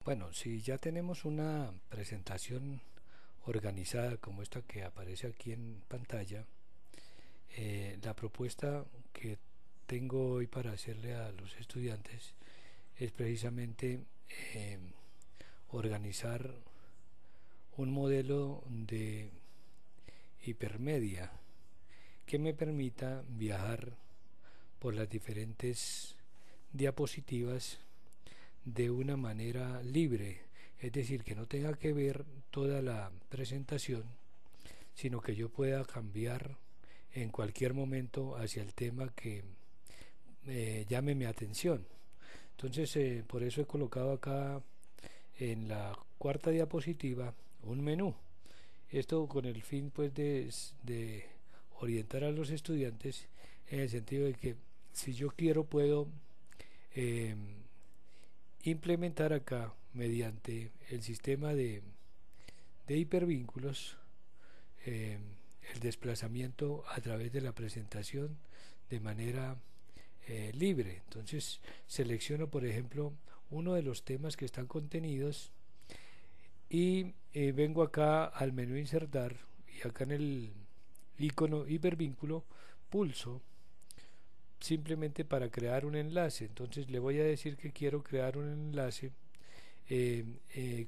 Bueno, si ya tenemos una presentación organizada como esta que aparece aquí en pantalla, la propuesta que tengo hoy para hacerle a los estudiantes es precisamente eh, organizar un modelo de hipermedia que me permita viajar por las diferentes diapositivas de una manera libre, es decir, que no tenga que ver toda la presentación, sino que yo pueda cambiar en cualquier momento hacia el tema que llame mi atención. Entonces, por eso he colocado acá en la cuarta diapositiva un menú. Esto con el fin pues de orientar a los estudiantes en el sentido de que si yo quiero puedo eh, implementar acá mediante el sistema de hipervínculos eh, el desplazamiento a través de la presentación de manera libre. Entonces selecciono por ejemplo uno de los temas que están contenidos y vengo acá al menú insertar y acá en el icono hipervínculo pulso simplemente para crear un enlace. Entonces le voy a decir que quiero crear un enlace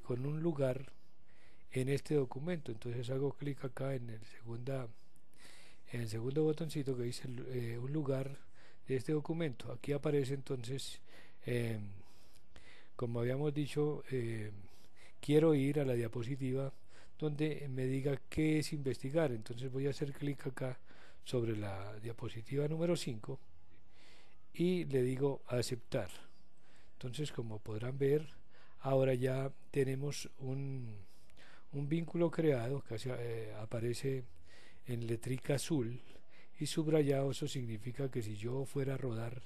con un lugar en este documento. Entonces hago clic acá en el segundo botoncito que dice un lugar de este documento. Aquí aparece entonces, eh, como habíamos dicho, quiero ir a la diapositiva donde me diga qué es investigar. Entonces voy a hacer clic acá sobre la diapositiva número 5 y le digo aceptar. Entonces, como podrán ver, ahora ya tenemos un vínculo creado que aparece en letrica azul y subrayado. Eso significa que si yo fuera a rodar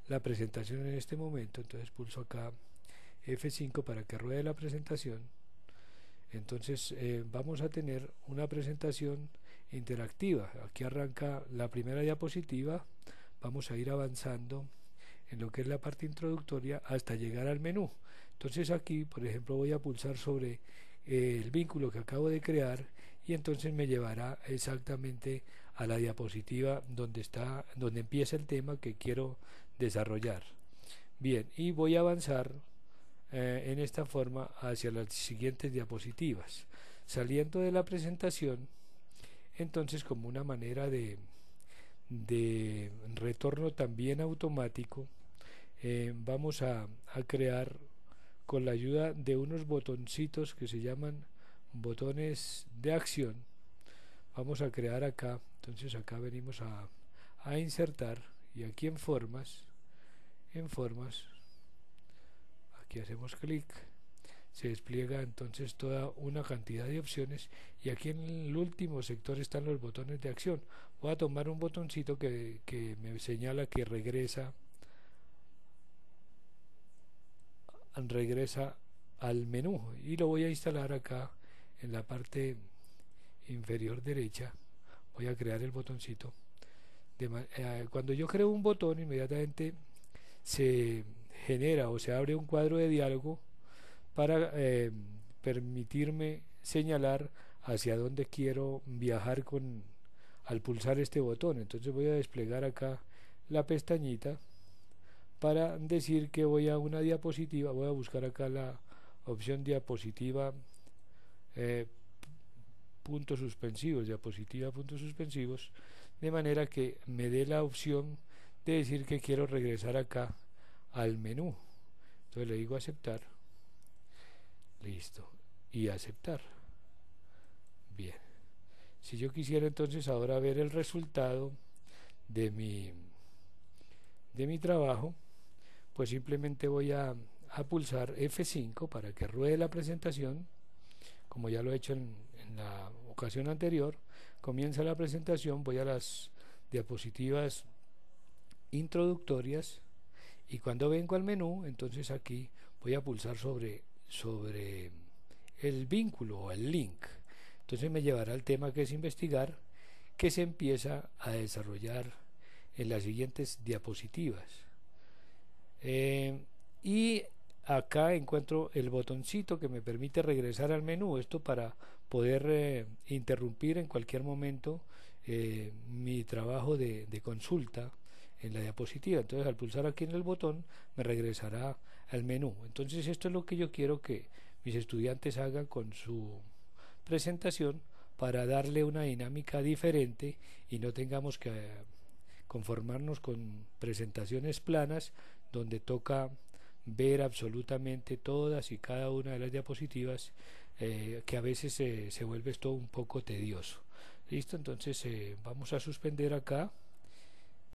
la presentación en este momento, entonces pulso acá F5 para que ruede la presentación. Entonces vamos a tener una presentación interactiva. Aquí arranca la primera diapositiva, vamos a ir avanzando en lo que es la parte introductoria hasta llegar al menú. Entonces aquí por ejemplo voy a pulsar sobre el vínculo que acabo de crear y entonces me llevará exactamente a la diapositiva donde empieza el tema que quiero desarrollar. Bien, y voy a avanzar en esta forma hacia las siguientes diapositivas, saliendo de la presentación. Entonces, como una manera de retorno también automático, vamos a crear con la ayuda de unos botoncitos que se llaman botones de acción. Vamos a crear acá, entonces acá venimos a insertar y aquí en formas, aquí hacemos clic, se despliega entonces toda una cantidad de opciones y aquí en el último sector están los botones de acción. Voy a tomar un botoncito que me señala que regresa al menú y lo voy a instalar acá en la parte inferior derecha. Voy a crear el botoncito cuando yo creo un botón inmediatamente se genera o se abre un cuadro de diálogo para permitirme señalar hacia dónde quiero viajar al pulsar este botón. Entonces voy a desplegar acá la pestañita para decir que voy a una diapositiva. Voy a buscar acá la opción diapositiva puntos suspensivos, diapositiva puntos suspensivos, de manera que me dé la opción de decir que quiero regresar acá al menú. Entonces le digo aceptar, listo, y aceptar. Bien, si yo quisiera entonces ahora ver el resultado de mi trabajo, pues simplemente voy a pulsar F5 para que ruede la presentación, como ya lo he hecho en la ocasión anterior. Comienza la presentación, voy a las diapositivas introductorias y cuando vengo al menú, entonces aquí voy a pulsar sobre el vínculo o el link. Entonces me llevará al tema que es investigar, que se empieza a desarrollar en las siguientes diapositivas. Y acá encuentro el botoncito que me permite regresar al menú, esto para poder interrumpir en cualquier momento mi trabajo de consulta en la diapositiva. Entonces al pulsar aquí en el botón me regresará al menú. Entonces esto es lo que yo quiero que mis estudiantes hagan con su presentación para darle una dinámica diferente y no tengamos que conformarnos con presentaciones planas donde toca ver absolutamente todas y cada una de las diapositivas, que a veces se vuelve esto un poco tedioso. Listo, entonces vamos a suspender acá.